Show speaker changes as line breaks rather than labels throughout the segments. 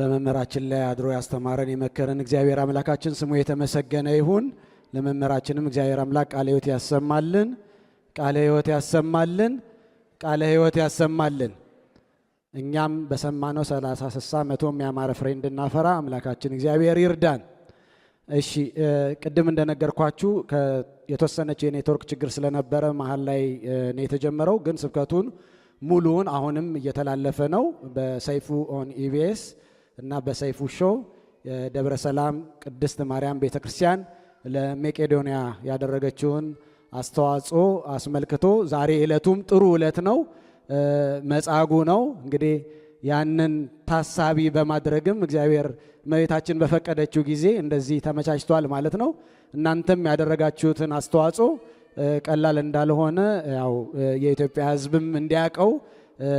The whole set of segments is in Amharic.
በመመራችን ላይ አድሮ ያስተማረን የመከረን እግዚአብሔር አምላካችን ስሙ የተመሰገነ ይሁን። ለመመራችንም እግዚአብሔር አምላክ ቃለ ሕይወት ያሰማልን፣ ቃለ ሕይወት ያሰማልን፣ ቃለ ሕይወት ያሰማልን። እኛም በሰማነው 30 60 100 ያማረ ፍሬ እንድናፈራ አምላካችን እግዚአብሔር ይርዳን። እሺ ቅድም እንደነገርኳችሁ የተወሰነች የኔትወርክ ችግር ስለነበረ መሀል ላይ ነው የተጀመረው፣ ግን ስብከቱን ሙሉውን አሁንም እየተላለፈ ነው በሰይፉ ኦን ኢቢኤስ እና በሰይፉ ሾው። የደብረ ሰላም ቅድስት ማርያም ቤተክርስቲያን ለመቄዶንያ ያደረገችውን አስተዋጽኦ አስመልክቶ ዛሬ ዕለቱም ጥሩ ዕለት ነው፣ መጻጉዕ ነው። እንግዲህ ያንን ታሳቢ በማድረግም እግዚአብሔር እመቤታችን በፈቀደችው ጊዜ እንደዚህ ተመቻችቷል ማለት ነው። እናንተም ያደረጋችሁትን አስተዋጽኦ ቀላል እንዳልሆነ ያው የኢትዮጵያ ሕዝብም እንዲያውቀው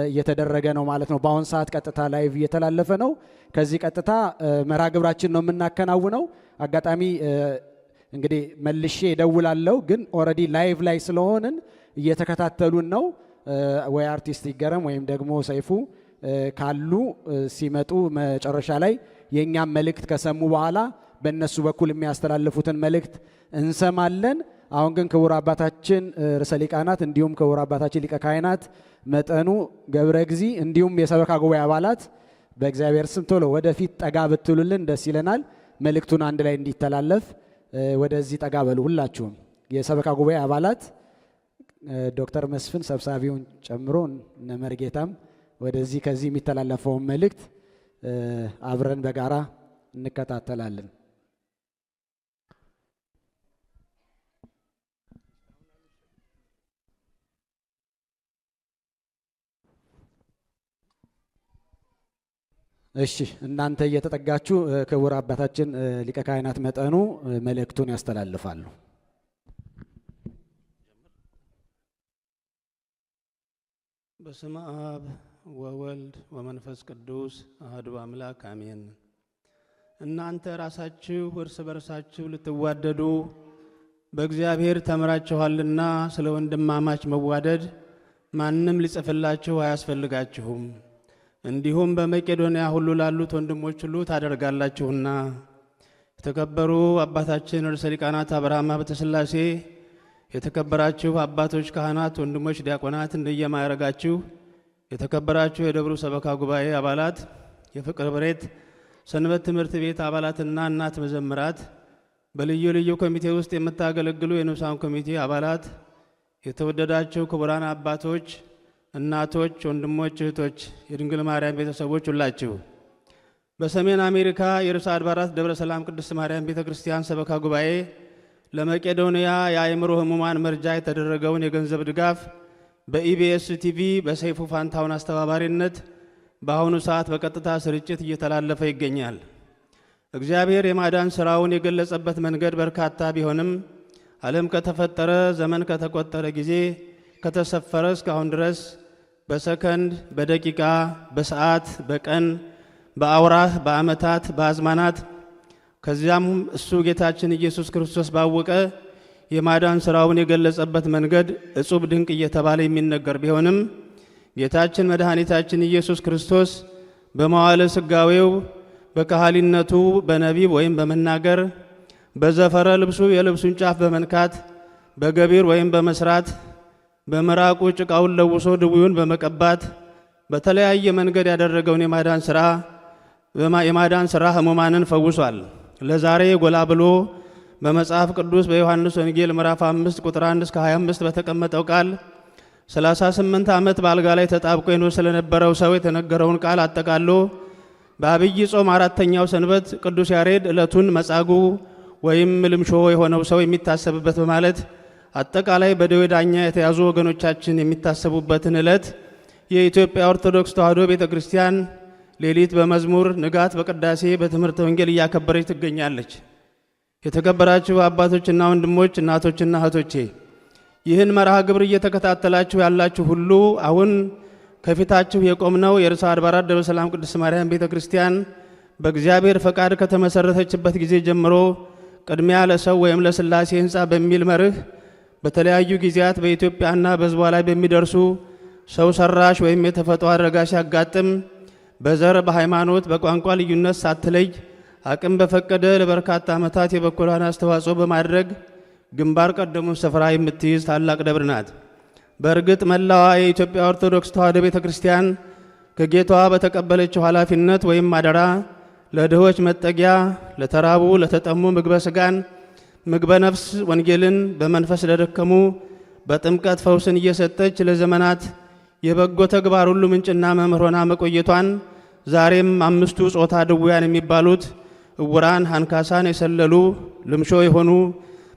እየተደረገ ነው ማለት ነው። በአሁን ሰዓት ቀጥታ ላይቭ እየተላለፈ ነው። ከዚህ ቀጥታ መርሃ ግብራችን ነው የምናከናውነው። አጋጣሚ እንግዲህ መልሼ እደውላለሁ፣ ግን ኦልሬዲ ላይቭ ላይ ስለሆንን እየተከታተሉን ነው። ወይ አርቲስት ይገረም ወይም ደግሞ ሰይፉ ካሉ ሲመጡ መጨረሻ ላይ የእኛም መልእክት ከሰሙ በኋላ በእነሱ በኩል የሚያስተላልፉትን መልእክት እንሰማለን። አሁን ግን ክቡር አባታችን ርዕሰ ሊቃናት እንዲሁም ክቡር አባታችን ሊቀ ካህናት መጠኑ ገብረ እግዚ እንዲሁም የሰበካ ጉባኤ አባላት በእግዚአብሔር ስም ቶሎ ወደፊት ጠጋ ብትሉልን ደስ ይለናል። መልእክቱን አንድ ላይ እንዲተላለፍ ወደዚህ ጠጋ በሉ ሁላችሁም። የሰበካ ጉባኤ አባላት ዶክተር መስፍን ሰብሳቢውን ጨምሮ እነ መርጌታም ወደዚህ ከዚህ የሚተላለፈውን መልእክት አብረን በጋራ እንከታተላለን። እሺ እናንተ እየተጠጋችሁ ክቡር አባታችን ሊቀ ካህናት መጠኑ መልእክቱን ያስተላልፋሉ።
በስመ አብ ወወልድ ወመንፈስ ቅዱስ አሐዱ አምላክ አሜን። እናንተ ራሳችሁ እርስ በርሳችሁ ልትዋደዱ በእግዚአብሔር ተምራችኋልና ስለ ወንድማማች መዋደድ ማንም ሊጽፍላችሁ አያስፈልጋችሁም። እንዲሁም በመቄዶንያ ሁሉ ላሉት ወንድሞች ሁሉ ታደርጋላችሁና። የተከበሩ አባታችን ርዕሰ ሊቃናት አብርሃም ሀብተ ሥላሴ፣ የተከበራችሁ አባቶች ካህናት፣ ወንድሞች ዲያቆናት እንደየማዕረጋችሁ፣ የተከበራችሁ የደብሩ ሰበካ ጉባኤ አባላት፣ የፍቅር ብሬት ሰንበት ትምህርት ቤት አባላትና እናት መዘምራት፣ በልዩ ልዩ ኮሚቴ ውስጥ የምታገለግሉ የንዑሳን ኮሚቴ አባላት፣ የተወደዳችሁ ክቡራን አባቶች፣ እናቶች፣ ወንድሞች፣ እህቶች፣ የድንግል ማርያም ቤተሰቦች ሁላችሁ፣ በሰሜን አሜሪካ የርዕሰ አድባራት ደብረ ሰላም ቅድስት ማርያም ቤተ ክርስቲያን ሰበካ ጉባኤ ለመቄዶንያ የአእምሮ ሕሙማን መርጃ የተደረገውን የገንዘብ ድጋፍ በኢቢኤስ ቲቪ በሰይፉ ፋንታውን አስተባባሪነት በአሁኑ ሰዓት በቀጥታ ስርጭት እየተላለፈ ይገኛል። እግዚአብሔር የማዳን ሥራውን የገለጸበት መንገድ በርካታ ቢሆንም ዓለም ከተፈጠረ ዘመን ከተቆጠረ ጊዜ ከተሰፈረ እስካሁን ድረስ በሰከንድ፣ በደቂቃ፣ በሰዓት፣ በቀን፣ በአውራህ፣ በዓመታት፣ በአዝማናት ከዚያም እሱ ጌታችን ኢየሱስ ክርስቶስ ባወቀ የማዳን ሥራውን የገለጸበት መንገድ እጹብ ድንቅ እየተባለ የሚነገር ቢሆንም ጌታችን መድኃኒታችን ኢየሱስ ክርስቶስ በመዋዕለ ሥጋዌው በካህሊነቱ በነቢብ ወይም በመናገር በዘፈረ ልብሱ የልብሱን ጫፍ በመንካት በገቢር ወይም በመስራት በምራቁ ጭቃውን ለውሶ ድውዩን በመቀባት በተለያየ መንገድ ያደረገውን የማዳን ሥራ ሕሙማንን ፈውሷል። ለዛሬ ጎላ ብሎ በመጽሐፍ ቅዱስ በዮሐንስ ወንጌል ምዕራፍ 5 ቁጥር 1 እስከ 25 በተቀመጠው ቃል 38 ዓመት በአልጋ ላይ ተጣብቆ ይኖር ስለነበረው ሰው የተነገረውን ቃል አጠቃሎ በአብይ ጾም አራተኛው ሰንበት ቅዱስ ያሬድ ዕለቱን መጻጉዕ ወይም ልምሾ የሆነው ሰው የሚታሰብበት በማለት አጠቃላይ በደዌ ዳኛ የተያዙ ወገኖቻችን የሚታሰቡበትን ዕለት የኢትዮጵያ ኦርቶዶክስ ተዋሕዶ ቤተ ክርስቲያን ሌሊት በመዝሙር ንጋት በቅዳሴ በትምህርተ ወንጌል እያከበረች ትገኛለች። የተከበራችሁ አባቶችና ወንድሞች፣ እናቶችና እህቶቼ ይህን መርሃ ግብር እየተከታተላችሁ ያላችሁ ሁሉ አሁን ከፊታችሁ የቆምነው የርዕሰ አድባራት ደብረ ሰላም ቅድስት ማርያም ቤተ ክርስቲያን በእግዚአብሔር ፈቃድ ከተመሰረተችበት ጊዜ ጀምሮ ቅድሚያ ለሰው ወይም ለሥላሴ ሕንፃ በሚል መርህ በተለያዩ ጊዜያት በኢትዮጵያና በሕዝቧ ላይ በሚደርሱ ሰው ሰራሽ ወይም የተፈጥሮ አደጋ ሲያጋጥም በዘር በሃይማኖት በቋንቋ ልዩነት ሳትለይ አቅም በፈቀደ ለበርካታ ዓመታት የበኩሏን አስተዋጽኦ በማድረግ ግንባር ቀደሙን ስፍራ የምትይዝ ታላቅ ደብር ናት። በእርግጥ መላዋ የኢትዮጵያ ኦርቶዶክስ ተዋሕዶ ቤተ ክርስቲያን ከጌታዋ በተቀበለችው ኃላፊነት ወይም አደራ ለድሆች መጠጊያ፣ ለተራቡ ለተጠሙ ምግበ ሥጋን ምግበ ነፍስ ወንጌልን በመንፈስ ለደከሙ በጥምቀት ፈውስን እየሰጠች ለዘመናት የበጎ ተግባር ሁሉ ምንጭና መምህር ሆና መቆየቷን ዛሬም አምስቱ ጾታ ድውያን የሚባሉት እውራን፣ አንካሳን፣ የሰለሉ ልምሾ የሆኑ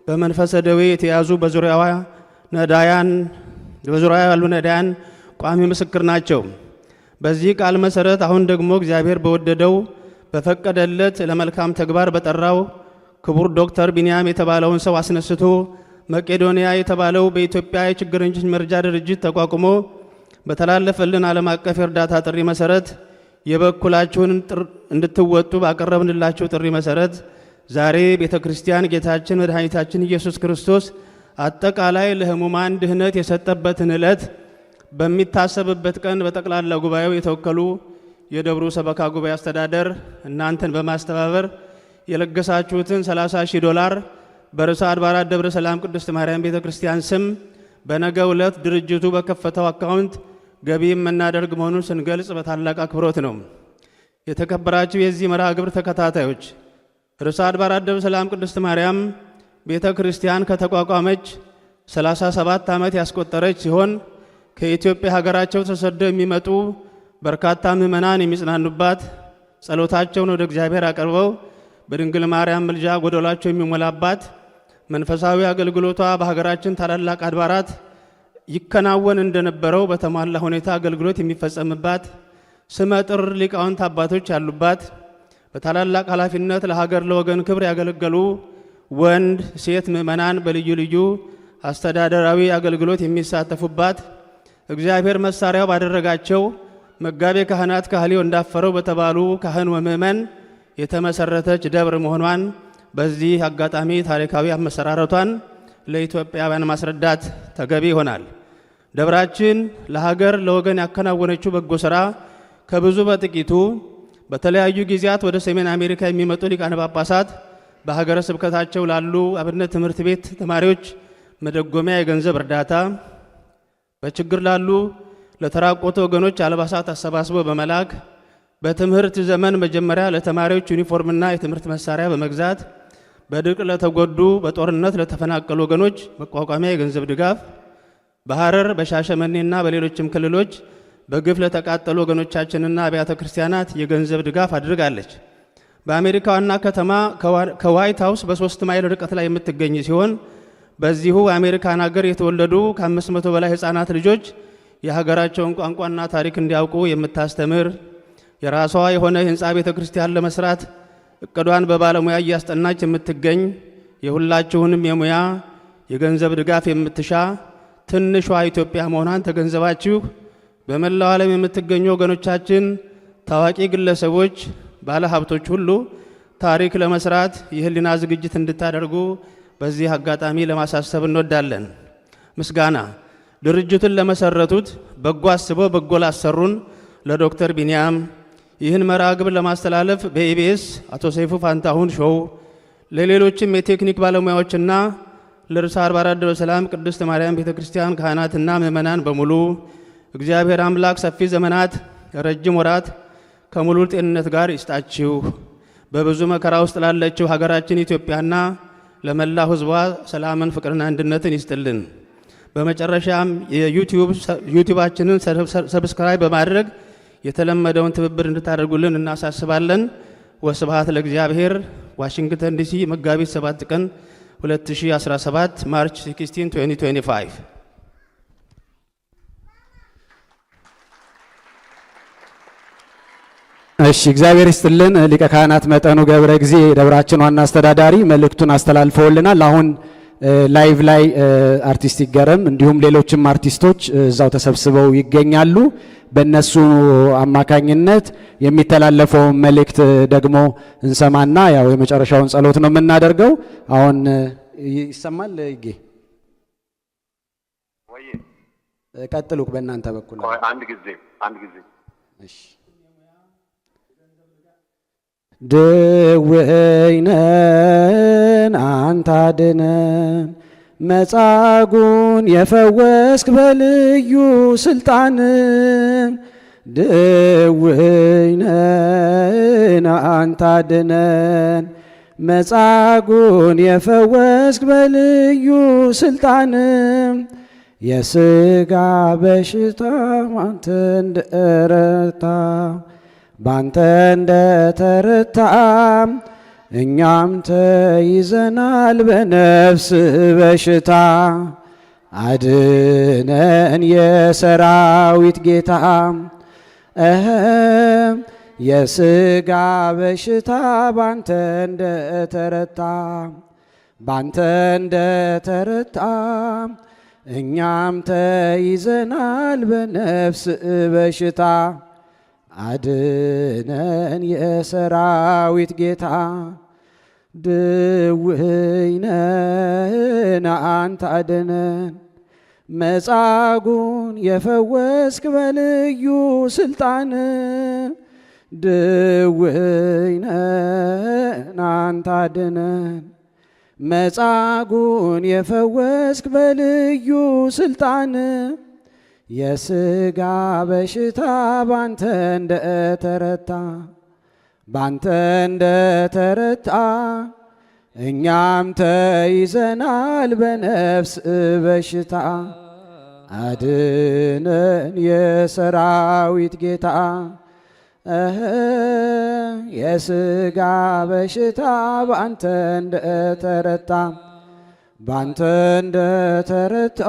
በመንፈሰ ደዌ የተያዙ በዙሪያዋ ያሉ ነዳያን ቋሚ ምስክር ናቸው። በዚህ ቃል መሰረት አሁን ደግሞ እግዚአብሔር በወደደው በፈቀደለት ለመልካም ተግባር በጠራው ክቡር ዶክተር ቢንያም የተባለውን ሰው አስነስቶ መቄዶንያ የተባለው በኢትዮጵያ የችግረኞች መርጃ ድርጅት ተቋቁሞ በተላለፈልን ዓለም አቀፍ የእርዳታ ጥሪ መሰረት የበኩላችሁን እንድትወጡ ባቀረብንላችሁ ጥሪ መሰረት ዛሬ ቤተ ክርስቲያን ጌታችን መድኃኒታችን ኢየሱስ ክርስቶስ አጠቃላይ ለሕሙማን ድህነት የሰጠበትን ዕለት በሚታሰብበት ቀን በጠቅላላ ጉባኤው የተወከሉ የደብሩ ሰበካ ጉባኤ አስተዳደር እናንተን በማስተባበር የለገሳችሁትን $30,000 በርዕሰ አድባራት ደብረ ሰላም ቅድስት ማርያም ቤተ ክርስቲያን ስም በነገው ዕለት ድርጅቱ በከፈተው አካውንት ገቢ የምናደርግ መሆኑን ስንገልጽ በታላቅ አክብሮት ነው። የተከበራችሁ የዚህ መርሃ ግብር ተከታታዮች ርዕሰ አድባራት ደብረ ሰላም ቅድስት ማርያም ቤተ ክርስቲያን ከተቋቋመች 37 ዓመት ያስቆጠረች ሲሆን ከኢትዮጵያ ሀገራቸው ተሰደው የሚመጡ በርካታ ምዕመናን የሚጽናኑባት፣ ጸሎታቸውን ወደ እግዚአብሔር አቀርበው በድንግል ማርያም ምልጃ ጎደሏቸው የሚሞላባት፣ መንፈሳዊ አገልግሎቷ በሀገራችን ታላላቅ አድባራት ይከናወን እንደነበረው በተሟላ ሁኔታ አገልግሎት የሚፈጸምባት፣ ስመጥር ሊቃውንት አባቶች ያሉባት፣ በታላላቅ ኃላፊነት ለሀገር ለወገን ክብር ያገለገሉ ወንድ ሴት ምዕመናን በልዩ ልዩ አስተዳደራዊ አገልግሎት የሚሳተፉባት፣ እግዚአብሔር መሳሪያው ባደረጋቸው መጋቤ ካህናት ካህሊው እንዳፈረው በተባሉ ካህን ወምእመን የተመሰረተች ደብር መሆኗን በዚህ አጋጣሚ ታሪካዊ አመሰራረቷን ለኢትዮጵያውያን ማስረዳት ተገቢ ይሆናል። ደብራችን ለሀገር ለወገን ያከናወነችው በጎ ሥራ ከብዙ በጥቂቱ በተለያዩ ጊዜያት ወደ ሰሜን አሜሪካ የሚመጡ ሊቃነ ጳጳሳት በሀገረ ስብከታቸው ላሉ አብነት ትምህርት ቤት ተማሪዎች መደጎሚያ የገንዘብ እርዳታ፣ በችግር ላሉ ለተራቆቱ ወገኖች አልባሳት አሰባስቦ በመላክ በትምህርት ዘመን መጀመሪያ ለተማሪዎች ዩኒፎርምና የትምህርት መሳሪያ በመግዛት በድርቅ ለተጎዱ በጦርነት ለተፈናቀሉ ወገኖች መቋቋሚያ የገንዘብ ድጋፍ፣ በሐረር በሻሸመኔና በሌሎችም ክልሎች በግፍ ለተቃጠሉ ወገኖቻችንና አብያተ ክርስቲያናት የገንዘብ ድጋፍ አድርጋለች። በአሜሪካ ዋና ከተማ ከዋይት ሃውስ በ3 ማይል ርቀት ላይ የምትገኝ ሲሆን በዚሁ አሜሪካን ሀገር የተወለዱ ከ500 በላይ ሕፃናት ልጆች የሀገራቸውን ቋንቋና ታሪክ እንዲያውቁ የምታስተምር፣ የራሷ የሆነ የህንፃ ቤተ ክርስቲያን ለመስራት እቅዷን በባለሙያ እያስጠናች የምትገኝ፣ የሁላችሁንም የሙያ የገንዘብ ድጋፍ የምትሻ ትንሿ ኢትዮጵያ መሆኗን ተገንዘባችሁ በመላው ዓለም የምትገኙ ወገኖቻችን፣ ታዋቂ ግለሰቦች፣ ባለ ሀብቶች ሁሉ ታሪክ ለመስራት የህሊና ዝግጅት እንድታደርጉ በዚህ አጋጣሚ ለማሳሰብ እንወዳለን። ምስጋና ድርጅቱን ለመሰረቱት በጎ አስበው በጎ ላሰሩን ለዶክተር ቢንያም ይህን መርሃ ግብር ለማስተላለፍ በኢቢኤስ አቶ ሰይፉ ፋንታሁን ሾው ለሌሎችም የቴክኒክ ባለሙያዎችና ለርዕሰ አድባራት ደብረ ሰላም ቅድስት ማርያም ቤተ ክርስቲያን ካህናትና ምዕመናን በሙሉ እግዚአብሔር አምላክ ሰፊ ዘመናት ረጅም ወራት ከሙሉ ጤንነት ጋር ይስጣችሁ። በብዙ መከራ ውስጥ ላለችው ሀገራችን ኢትዮጵያና ለመላው ሕዝቧ ሰላምን፣ ፍቅርና አንድነትን ይስጥልን። በመጨረሻም የዩቲዩባችንን ሰብስክራይብ በማድረግ የተለመደውን ትብብር እንድታደርጉልን እናሳስባለን። ወስብሐት ለእግዚአብሔር። ዋሽንግተን ዲሲ መጋቢት 7 ቀን 2017 ማርች 16 2025።
እሺ፣ እግዚአብሔር ይስጥልን። ሊቀ ካህናት መጠኑ ገብረ ጊዜ ደብራችን ዋና አስተዳዳሪ መልእክቱን አስተላልፈውልናል። አሁን ላይቭ ላይ አርቲስት ይገረም እንዲሁም ሌሎችም አርቲስቶች እዛው ተሰብስበው ይገኛሉ። በእነሱ አማካኝነት የሚተላለፈው መልእክት ደግሞ እንሰማና ያው የመጨረሻውን ጸሎት ነው የምናደርገው። አሁን ይሰማል። ይጌ
ወይ
ቀጥሉ። በእናንተ በኩል
አንድ ጊዜ
እሺ ድውይነን አንተ አድነን መጻጉን የፈወስክ በልዩ ስልጣን ድውይነን አንተ አድነን መጻጉን የፈወስክ በልዩ ስልጣን የሥጋ በሽታ ባንተ እንደረታ ባንተ እንደተረታ እኛም ተይዘናል በነፍስ በሽታ አድነን የሰራዊት ጌታ የሥጋ በሽታ ባንተ እንደተረታ ባንተ እንደተረታ እኛም ተይዘናል በነፍስ በሽታ አድነን የሰራዊት ጌታ ድውይነን አንተ አድነን መጻጉን የፈወስክ በልዩ ስልጣን ድውይነን አንተ አድነን መጻጉን የፈወስክ በልዩ ስልጣን የሥጋ በሽታ ባንተ እንደተረታ ባንተ እንደተረታ እኛም ተይዘናል በነፍስ በሽታ አድነን የሰራዊት ጌታ የሥጋ በሽታ ባንተ እንደተረታ ባንተ እንደተረታ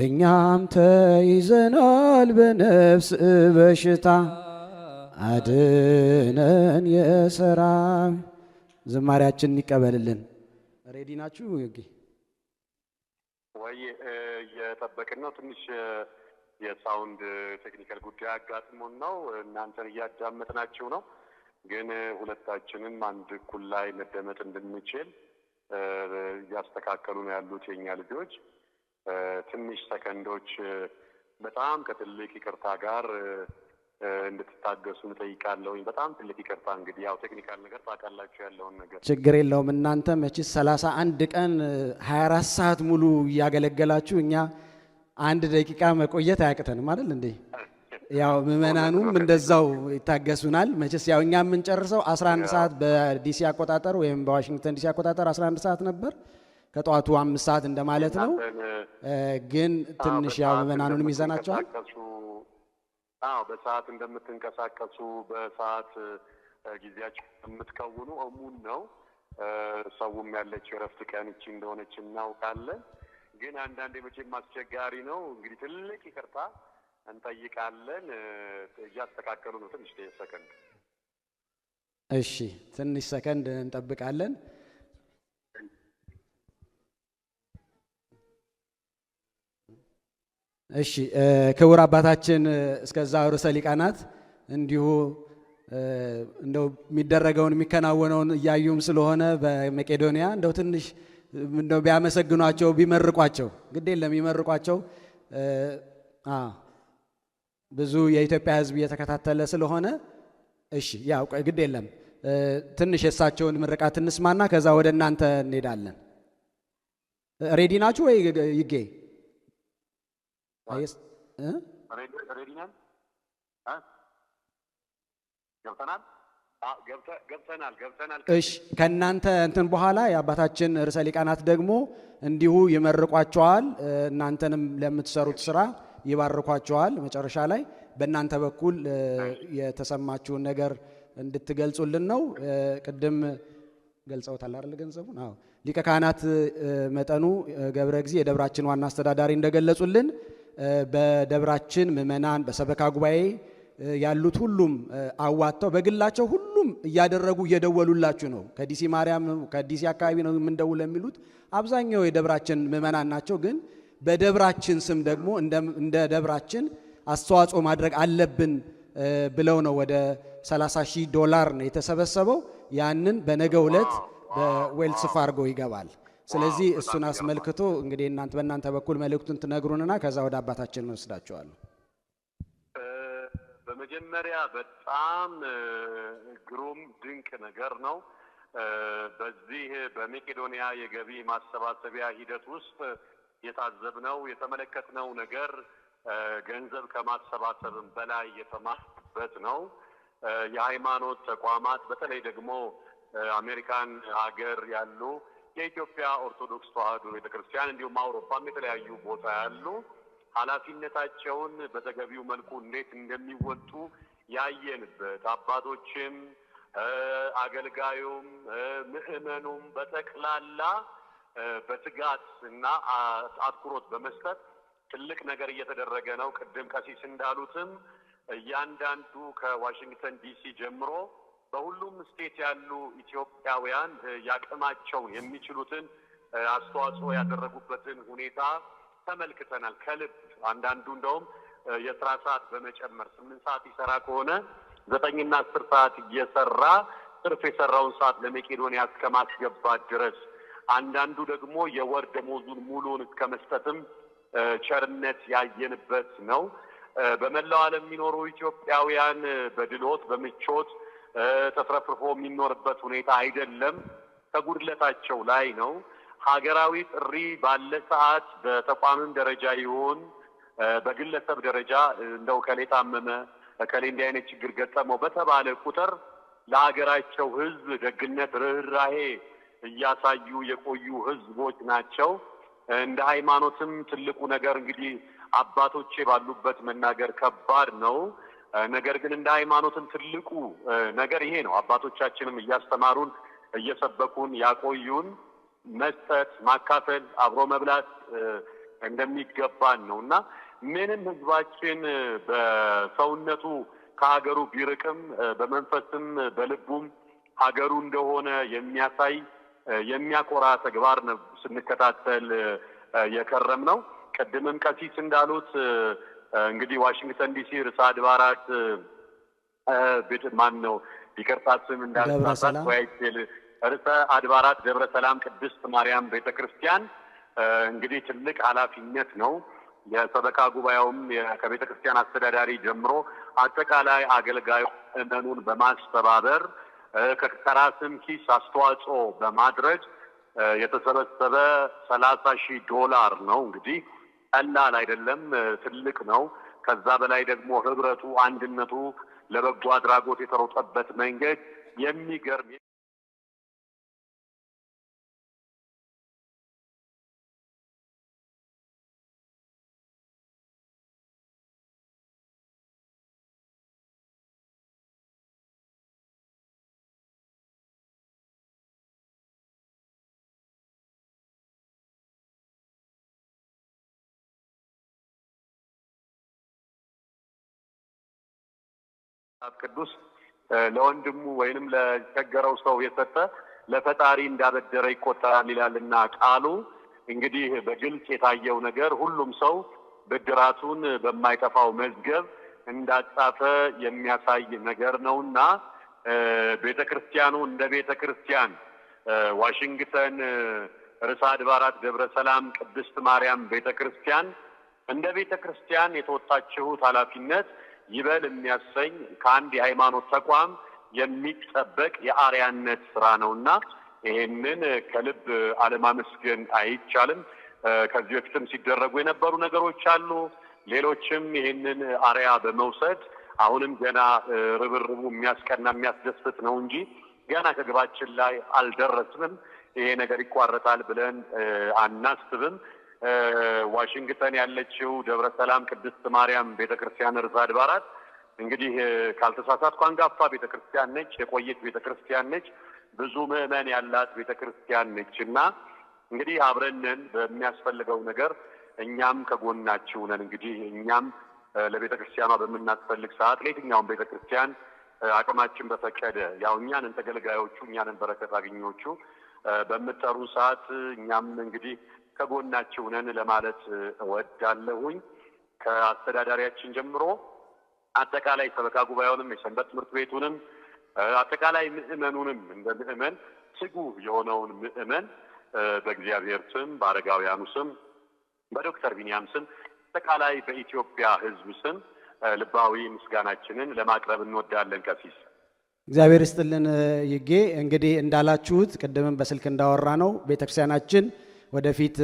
እኛም ተይዘናል በነፍስ በሽታ አድነን የሰራዊት ዝማሬያችንን ይቀበልልን። ሬዲ ናችሁ
ወይ? እየጠበቅን ነው። ትንሽ የሳውንድ ቴክኒካል ጉዳይ አጋጥሞን ነው። እናንተን እያዳመጥናችሁ ነው። ግን ሁለታችንም አንድ እኩል ላይ መደመጥ እንድንችል እያስተካከሉ ነው ያሉት የኛ ልጆች። ትንሽ ሰከንዶች በጣም ከትልቅ ይቅርታ ጋር እንድትታገሱ እንጠይቃለሁ። በጣም ትልቅ ይቅርታ። እንግዲህ ያው ቴክኒካል ነገር ታውቃላችሁ ያለውን ነገር።
ችግር የለውም። እናንተ መቼስ 31 ቀን 24 ሰዓት ሙሉ እያገለገላችሁ እኛ አንድ ደቂቃ መቆየት አያቅተንም አይደል እንዴ? ያው ምዕመናኑም እንደዛው ይታገሱናል። መቼስ ያው እኛ የምንጨርሰው 11 ሰዓት በዲሲ አቆጣጠር ወይም በዋሽንግተን ዲሲ አቆጣጠር 11 ሰዓት ነበር። ከጠዋቱ 5 ሰዓት እንደማለት ነው። ግን ትንሽ ያው ምዕመናኑንም ይዘናቸዋል።
በሰዓት እንደምትንቀሳቀሱ በሰዓት ጊዜያችሁ የምትከውኑ እሙን ነው። ሰውም ያለችው የረፍት ቀን እቺ እንደሆነች እናውቃለን። ግን አንዳንዴ መቼም አስቸጋሪ ነው። እንግዲህ ትልቅ ይቅርታ እንጠይቃለን። እያስተካከሉ ነው። ትንሽ ሰከንድ።
እሺ፣ ትንሽ ሰከንድ እንጠብቃለን። እሺ፣ ክቡር አባታችን እስከዛ ርዕሰ ሊቃናት እንዲሁ እንደው የሚደረገውን የሚከናወነውን እያዩም ስለሆነ በመቄዶንያ እንደው ትንሽ እንደው ቢያመሰግኗቸው ቢመርቋቸው፣ ግድ የለም ይመርቋቸው። ብዙ የኢትዮጵያ ሕዝብ እየተከታተለ ስለሆነ እሺ፣ ያው ግድ የለም ትንሽ የእሳቸውን ምርቃት እንስማና ከዛ ወደ እናንተ እንሄዳለን። ሬዲ ናችሁ ወይ ይጌ? እሺ፣ ከእናንተ እንትን በኋላ የአባታችን ርዕሰ ሊቃናት ደግሞ እንዲሁ ይመርቋቸዋል። እናንተንም ለምትሰሩት ስራ ይባርኳቸዋል። መጨረሻ ላይ በእናንተ በኩል የተሰማችሁን ነገር እንድትገልጹልን ነው። ቅድም ገልጸውታል አይደል? ገንዘቡን ሊቀ ካህናት መጠኑ ገብረ ጊዜ የደብራችን ዋና አስተዳዳሪ እንደገለጹልን በደብራችን ምዕመናን በሰበካ ጉባኤ ያሉት ሁሉም አዋጥተው በግላቸው ሁሉም እያደረጉ እየደወሉላችሁ ነው። ከዲሲ ማርያም ከዲሲ አካባቢ ነው የምንደውል የሚሉት አብዛኛው የደብራችን ምዕመናን ናቸው። ግን በደብራችን ስም ደግሞ እንደ ደብራችን አስተዋጽኦ ማድረግ አለብን ብለው ነው ወደ $30,000 ነው የተሰበሰበው። ያንን በነገው ዕለት በዌልስ ፋርጎ ይገባል። ስለዚህ እሱን አስመልክቶ እንግዲህ በእናንተ በኩል መልእክቱን ትነግሩንና ከዛ ወደ አባታችን እንወስዳቸዋለን።
በመጀመሪያ በጣም ግሩም ድንቅ ነገር ነው። በዚህ በመቄዶንያ የገቢ ማሰባሰቢያ ሂደት ውስጥ የታዘብነው የተመለከትነው ነገር ገንዘብ ከማሰባሰብም በላይ የተማርበት ነው። የሃይማኖት ተቋማት በተለይ ደግሞ አሜሪካን ሀገር ያሉ የኢትዮጵያ ኦርቶዶክስ ተዋሕዶ ቤተክርስቲያን እንዲሁም አውሮፓም የተለያዩ ቦታ ያሉ ኃላፊነታቸውን በተገቢው መልኩ እንዴት እንደሚወጡ ያየንበት አባቶችም አገልጋዩም ምእመኑም በተክላላ በትጋት እና አትኩሮት በመስጠት ትልቅ ነገር እየተደረገ ነው። ቅድም ቀሲስ እንዳሉትም እያንዳንዱ ከዋሽንግተን ዲሲ ጀምሮ በሁሉም ስቴት ያሉ ኢትዮጵያውያን ያቅማቸውን የሚችሉትን አስተዋጽኦ ያደረጉበትን ሁኔታ ተመልክተናል። ከልብ አንዳንዱ እንደውም የስራ ሰዓት በመጨመር 8 ሰዓት ይሰራ ከሆነ 9 እና 10 ሰዓት እየሰራ ትርፍ የሰራውን ሰዓት ለመቄዶንያ እስከማስገባት ድረስ አንዳንዱ ደግሞ የወር ደመወዙን ሙሉውን እስከመስጠትም ቸርነት ያየንበት ነው። በመላው ዓለም የሚኖሩ ኢትዮጵያውያን በድሎት በምቾት ተፍረፍርፎ የሚኖርበት ሁኔታ አይደለም፣ ከጉድለታቸው ላይ ነው። ሀገራዊ ጥሪ ባለ ሰዓት በተቋምም ደረጃ ይሁን በግለሰብ ደረጃ እንደው ከሌ ታመመ ከሌ እንዲህ አይነት ችግር ገጠመው በተባለ ቁጥር ለሀገራቸው ሕዝብ ደግነት ርህራሄ እያሳዩ የቆዩ ሕዝቦች ናቸው። እንደ ሃይማኖትም ትልቁ ነገር እንግዲህ አባቶቼ ባሉበት መናገር ከባድ ነው። ነገር ግን እንደ ሃይማኖትም ትልቁ ነገር ይሄ ነው። አባቶቻችንም እያስተማሩን እየሰበኩን ያቆዩን መስጠት፣ ማካፈል፣ አብሮ መብላት እንደሚገባን ነውና ምንም ህዝባችን በሰውነቱ ከሀገሩ ቢርቅም በመንፈስም በልቡም ሀገሩ እንደሆነ የሚያሳይ የሚያኮራ ተግባር ነው ስንከታተል የከረም ነው። ቀድመን ቀሲስ እንዳሉት እንግዲህ ዋሽንግተን ዲሲ ርዕሰ አድባራት ቤተ ማን ነው ይቅርታስም እንዳልሳሳት ወይቴል ርዕሰ አድባራት ደብረ ሰላም ቅድስት ማርያም ቤተክርስቲያን እንግዲህ ትልቅ ኃላፊነት ነው። የሰበካ ጉባኤውም ከቤተ ክርስቲያን አስተዳዳሪ ጀምሮ አጠቃላይ አገልጋዩ እመኑን በማስተባበር ከራስም ኪስ አስተዋጽኦ በማድረግ የተሰበሰበ $30,000 ነው። እንግዲህ ቀላል አይደለም፣ ትልቅ ነው። ከዛ በላይ ደግሞ ህብረቱ፣ አንድነቱ ለበጎ አድራጎት የተሮጠበት መንገድ የሚገርም ቅዱስ ለወንድሙ ወይንም ለቸገረው ሰው የሰጠ ለፈጣሪ እንዳበደረ ይቆጠራል ይላልና ቃሉ። እንግዲህ በግልጽ የታየው ነገር ሁሉም ሰው ብድራቱን በማይጠፋው መዝገብ እንዳጻፈ የሚያሳይ ነገር ነውና ቤተክርስቲያኑ እንደ ቤተክርስቲያን ዋሽንግተን ርዕሰ አድባራት ደብረ ሰላም ቅድስት ማርያም ቤተክርስቲያን እንደ ቤተክርስቲያን የተወጣችሁት ኃላፊነት ይበል የሚያሰኝ ከአንድ የሃይማኖት ተቋም የሚጠበቅ የአርያነት ስራ ነውና ይሄንን ከልብ አለማመስገን አይቻልም። ከዚህ በፊትም ሲደረጉ የነበሩ ነገሮች አሉ። ሌሎችም ይሄንን አርያ በመውሰድ አሁንም ገና ርብርቡ የሚያስቀና የሚያስደስት ነው እንጂ ገና ከግባችን ላይ አልደረስንም። ይሄ ነገር ይቋረጣል ብለን አናስብም። ዋሽንግተን ያለችው ደብረ ሰላም ቅድስት ማርያም ቤተክርስቲያን ርዕሰ አድባራት እንግዲህ ካልተሳሳትኩ አንጋፋ ቤተክርስቲያን ነች፣ የቆየች ቤተክርስቲያን ነች፣ ብዙ ምዕመን ያላት ቤተክርስቲያን ነችና እንግዲህ አብረንን በሚያስፈልገው ነገር እኛም ከጎናችሁ ነን። እንግዲህ እኛም ለቤተክርስቲያኗ በምናስፈልግ ሰዓት ለየትኛውም ቤተክርስቲያን አቅማችን በፈቀደ ያው እኛንን ተገልጋዮቹ እኛንን በረከት አግኞቹ በመጠሩ ሰዓት እኛም እንግዲህ ከጎናችሁ ነን ለማለት እወዳለሁኝ። ከአስተዳዳሪያችን ጀምሮ አጠቃላይ ሰበካ ጉባኤውንም የሰንበት ትምህርት ቤቱንም አጠቃላይ ምእመኑንም እንደ ምእመን ትጉ የሆነውን ምእመን በእግዚአብሔር ስም በአረጋውያኑ ስም በዶክተር ቢንያም ስም አጠቃላይ በኢትዮጵያ ሕዝብ ስም ልባዊ ምስጋናችንን ለማቅረብ እንወዳለን። ቀሲስ
እግዚአብሔር ይስጥልን። ይጌ እንግዲህ እንዳላችሁት ቅድምም በስልክ እንዳወራ ነው ቤተክርስቲያናችን ወደፊት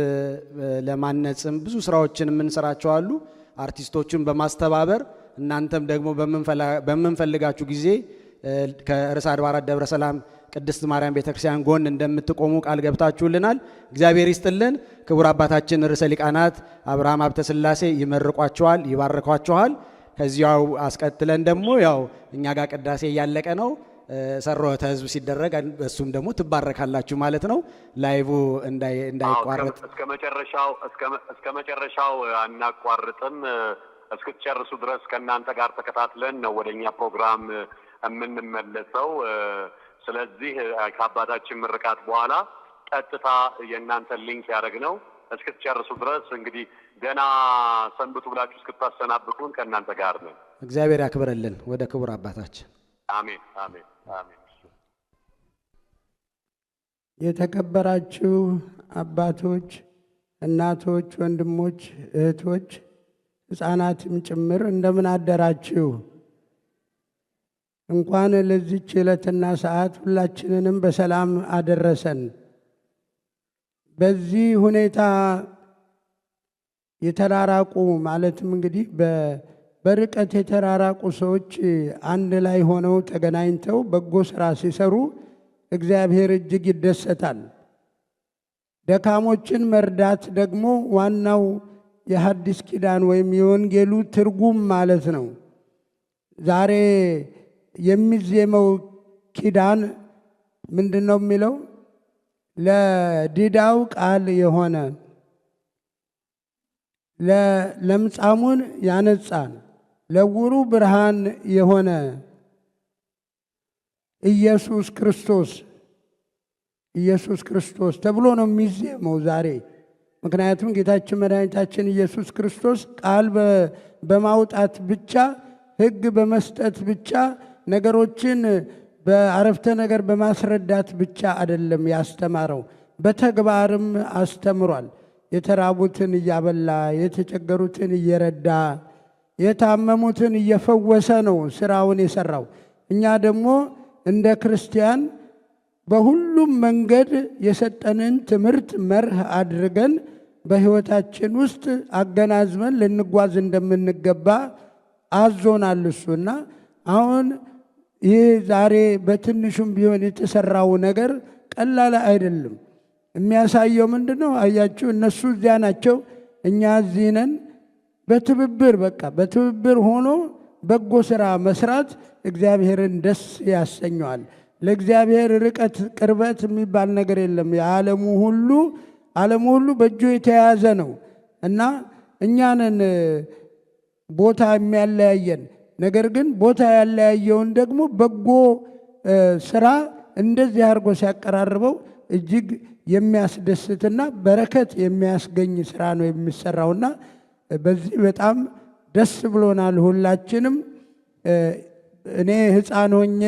ለማነጽም ብዙ ስራዎችን የምንሰራቸው አሉ። አርቲስቶችን በማስተባበር እናንተም ደግሞ በምንፈልጋችሁ ጊዜ ከርዕሰ አድባራት ደብረ ሰላም ቅድስት ማርያም ቤተክርስቲያን ጎን እንደምትቆሙ ቃል ገብታችሁልናል። እግዚአብሔር ይስጥልን። ክቡር አባታችን ርዕሰ ሊቃናት አብርሃም ሀብተ ሥላሴ ይመርቋቸዋል፣ ይባርኳቸዋል። ከዚያው አስቀጥለን ደግሞ ያው እኛ ጋር ቅዳሴ እያለቀ ነው። ሰሮተ ህዝብ ሲደረግ እሱም ደግሞ ትባረካላችሁ ማለት ነው። ላይቭ እንዳይቋረጥ
እስከ መጨረሻው አናቋርጥም። እስክትጨርሱ ድረስ ከእናንተ ጋር ተከታትለን ነው ወደኛ ፕሮግራም የምንመለሰው። ስለዚህ ከአባታችን ምርቃት በኋላ ቀጥታ የእናንተን ሊንክ ያደረግነው እስክትጨርሱ ድረስ እንግዲህ ገና ሰንብቱ ብላችሁ እስክታሰናብቱን ከእናንተ ጋር ነው።
እግዚአብሔር ያክብረልን። ወደ ክቡር አባታችን።
አሜን አሜን አሜን።
የተከበራችሁ አባቶች፣ እናቶች፣ ወንድሞች፣ እህቶች፣ ሕፃናትም ጭምር እንደምን አደራችሁ? እንኳን ለዚች ዕለትና ሰዓት ሁላችንንም በሰላም አደረሰን። በዚህ ሁኔታ የተራራቁ ማለትም እንግዲህ በርቀት የተራራቁ ሰዎች አንድ ላይ ሆነው ተገናኝተው በጎ ሥራ ሲሰሩ እግዚአብሔር እጅግ ይደሰታል። ደካሞችን መርዳት ደግሞ ዋናው የሐዲስ ኪዳን ወይም የወንጌሉ ትርጉም ማለት ነው። ዛሬ የሚዜመው ኪዳን ምንድን ነው የሚለው? ለዲዳው ቃል የሆነ ለምጻሙን ያነጻን ለዕውሩ ብርሃን የሆነ ኢየሱስ ክርስቶስ ተብሎ ነው የሚዜመው ዛሬ። ምክንያቱም ጌታችን መድኃኒታችን ኢየሱስ ክርስቶስ ቃል በማውጣት ብቻ፣ ሕግ በመስጠት ብቻ፣ ነገሮችን በአረፍተ ነገር በማስረዳት ብቻ አይደለም ያስተማረው፣ በተግባርም አስተምሯል። የተራቡትን እያበላ፣ የተቸገሩትን እየረዳ፣ የታመሙትን እየፈወሰ ነው ስራውን የሰራው። እኛ ደግሞ እንደ ክርስቲያን በሁሉም መንገድ የሰጠንን ትምህርት መርህ አድርገን በሕይወታችን ውስጥ አገናዝበን ልንጓዝ እንደምንገባ አዞናል እሱና አሁን ይህ ዛሬ በትንሹም ቢሆን የተሰራው ነገር ቀላል አይደለም። የሚያሳየው ምንድን ነው? አያችሁ፣ እነሱ እዚያ ናቸው፣ እኛ እዚህ ነን። በትብብር ሆኖ በጎ ሥራ መስራት እግዚአብሔርን ደስ ያሰኘዋል። ለእግዚአብሔር ርቀት ቅርበት የሚባል ነገር የለም። ዓለሙ ሁሉ በእጁ የተያዘ ነው እና እኛንን ቦታ የሚያለያየን ነገር ግን ቦታ ያለያየውን ደግሞ በጎ ሥራ እንደዚህ አድርጎ ሲያቀራርበው እጅግ የሚያስደስትና በረከት የሚያስገኝ ሥራ ነው የሚሰራውና በዚህ በጣም ደስ ብሎናል ሁላችንም። እኔ ሕፃን ሆኜ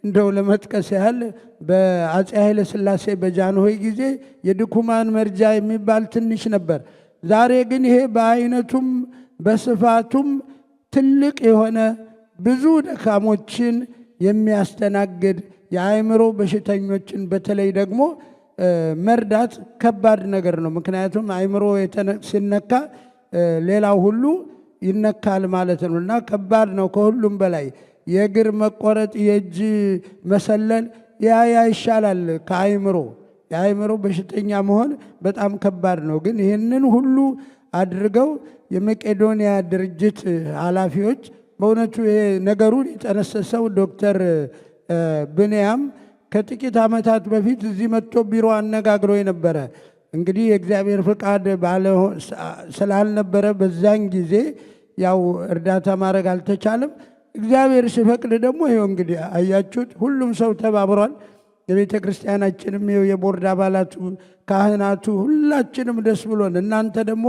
እንደው ለመጥቀስ ያህል በአፄ ኃይለ ሥላሴ በጃንሆይ ጊዜ የድኩማን መርጃ የሚባል ትንሽ ነበር። ዛሬ ግን ይሄ በአይነቱም በስፋቱም ትልቅ የሆነ ብዙ ደካሞችን የሚያስተናግድ የአእምሮ በሽተኞችን በተለይ ደግሞ መርዳት ከባድ ነገር ነው። ምክንያቱም አእምሮ ሲነካ ሌላው ሁሉ ይነካል ማለት ነው እና ከባድ ነው። ከሁሉም በላይ የእግር መቆረጥ፣ የእጅ መሰለል ያ ይሻላል ከአእምሮ። የአእምሮ በሽተኛ መሆን በጣም ከባድ ነው። ግን ይህንን ሁሉ አድርገው የመቄዶንያ ድርጅት ኃላፊዎች በእውነቱ ይሄ ነገሩን የጠነሰሰው ዶክተር ብንያም ከጥቂት ዓመታት በፊት እዚህ መጥቶ ቢሮ አነጋግሮ የነበረ እንግዲህ የእግዚአብሔር ፍቃድ ስላልነበረ በዛን ጊዜ ያው እርዳታ ማድረግ አልተቻለም። እግዚአብሔር ሲፈቅድ ደግሞ ይኸው እንግዲህ አያችሁት፣ ሁሉም ሰው ተባብሯል። የቤተ ክርስቲያናችንም የቦርድ አባላቱ፣ ካህናቱ፣ ሁላችንም ደስ ብሎን እናንተ ደግሞ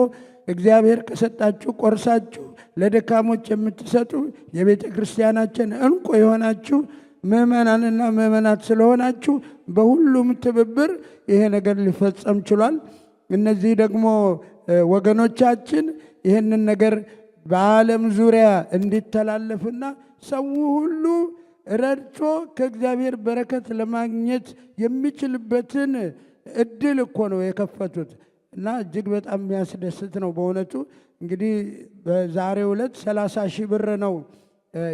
እግዚአብሔር ከሰጣችሁ ቆርሳችሁ ለደካሞች የምትሰጡ የቤተ ክርስቲያናችን እንቁ የሆናችሁ ምእመናንና ምእመናት ስለሆናችሁ በሁሉም ትብብር ይሄ ነገር ሊፈጸም ችሏል። እነዚህ ደግሞ ወገኖቻችን ይህንን ነገር በዓለም ዙሪያ እንዲተላለፍና ሰው ሁሉ ረድቶ ከእግዚአብሔር በረከት ለማግኘት የሚችልበትን እድል እኮ ነው የከፈቱት እና እጅግ በጣም የሚያስደስት ነው በእውነቱ። እንግዲህ በዛሬው ዕለት 30 ሺህ ብር ነው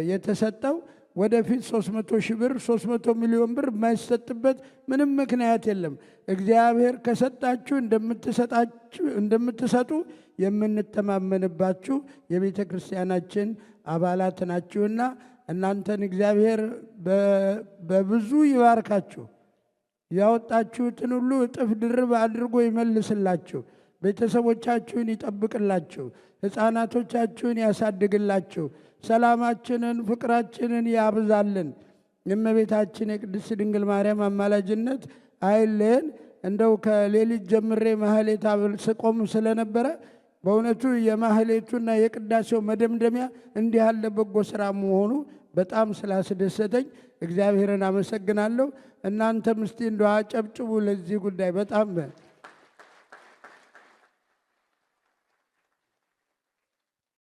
የተሰጠው። ወደፊት 300 ሺህ ብር 300 ሚሊዮን ብር የማይሰጥበት ምንም ምክንያት የለም። እግዚአብሔር ከሰጣችሁ እንደምትሰጡ የምንተማመንባችሁ የቤተ ክርስቲያናችን አባላት ናችሁና እናንተን እግዚአብሔር በብዙ ይባርካችሁ። ያወጣችሁትን ሁሉ እጥፍ ድርብ አድርጎ ይመልስላችሁ። ቤተሰቦቻችሁን ይጠብቅላችሁ። ሕፃናቶቻችሁን ያሳድግላችሁ። ሰላማችንን ፍቅራችንን ያብዛልን። የእመቤታችን የቅድስት ድንግል ማርያም አማላጅነት አይለየን። እንደው ከሌሊት ጀምሬ ማህሌት ስቆም ስለነበረ በእውነቱ የማህሌቱና የቅዳሴው መደምደሚያ እንዲህ ያለ በጎ ስራ መሆኑ በጣም ስላስደሰተኝ እግዚአብሔርን አመሰግናለሁ። እናንተም እስቲ እንደው አጨብጭቡ ለዚህ ጉዳይ በጣም